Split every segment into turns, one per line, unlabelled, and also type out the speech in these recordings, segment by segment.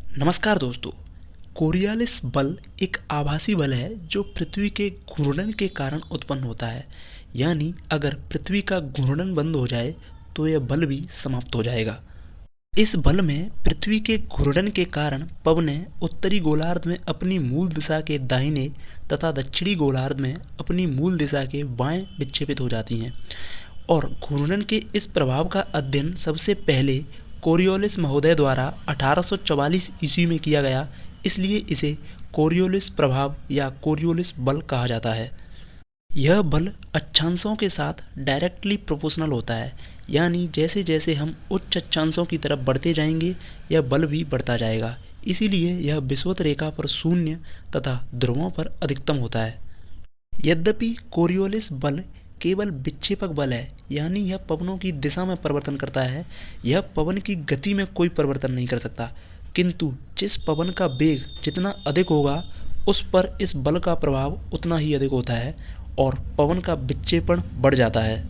नमस्कार दोस्तों। कोरियालिस बल एक आभासी बल है जो पृथ्वी के घूर्णन के कारण उत्पन्न होता है। यानी अगर पृथ्वी का घूर्णन बंद हो जाए तो यह बल भी समाप्त हो जाएगा। इस बल में पृथ्वी के घूर्णन के कारण पवनें उत्तरी गोलार्ध में अपनी मूल दिशा के दाहिने तथा दक्षिणी गोलार्ध में अपनी मूल दिशा के बाएं विक्षेपित हो जाती हैं। और घूर्णन के इस प्रभाव का अध्ययन सबसे पहले कोरियोलिस महोदय द्वारा 1844 ईस्वी में किया गया, इसलिए इसे कोरियोलिस प्रभाव या कोरियोलिस बल कहा जाता है। यह बल अक्षांशों के साथ डायरेक्टली प्रोपोर्शनल होता है, यानी जैसे जैसे हम उच्च अक्षांशों की तरफ बढ़ते जाएंगे यह बल भी बढ़ता जाएगा। इसीलिए यह विषुवत रेखा पर शून्य तथा ध्रुवों पर अधिकतम होता है। यद्यपि कोरियोलिस बल केवल विक्षेपक बल है, यानी यह पवनों की दिशा में परिवर्तन करता है। यह पवन की गति में कोई परिवर्तन नहीं कर सकता, किंतु जिस पवन का वेग जितना अधिक होगा उस पर इस बल का प्रभाव उतना ही अधिक होता है और पवन का विक्षेपण बढ़ जाता है।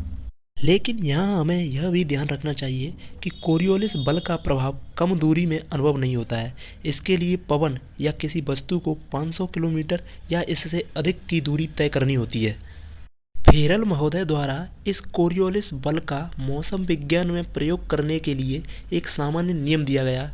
लेकिन यहाँ हमें यह भी ध्यान रखना चाहिए कि कोरियोलिस बल का प्रभाव कम दूरी में अनुभव नहीं होता है। इसके लिए पवन या किसी वस्तु को 500 किलोमीटर या इससे अधिक की दूरी तय करनी होती है। फेरल महोदय द्वारा इस कोरियोलिस बल का मौसम विज्ञान में प्रयोग करने के लिए एक सामान्य नियम दिया गया,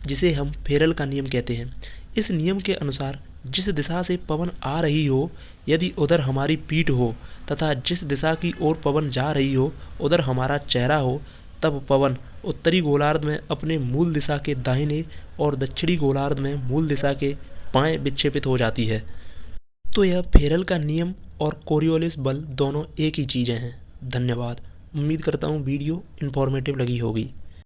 जिसे हम फेरल का नियम कहते हैं। इस नियम के अनुसार जिस दिशा से पवन आ रही हो, यदि उधर हमारी पीठ हो तथा जिस दिशा की ओर पवन जा रही हो उधर हमारा चेहरा हो, तब पवन उत्तरी गोलार्ध में अपने मूल दिशा के दाहिने और दक्षिणी गोलार्ध में मूल दिशा के बाएं विक्षेपित हो जाती है। तो यह फेरल का नियम और कोरियोलिस बल दोनों एक ही चीज़ें हैं। धन्यवाद। उम्मीद करता हूँ वीडियो इन्फॉर्मेटिव लगी होगी।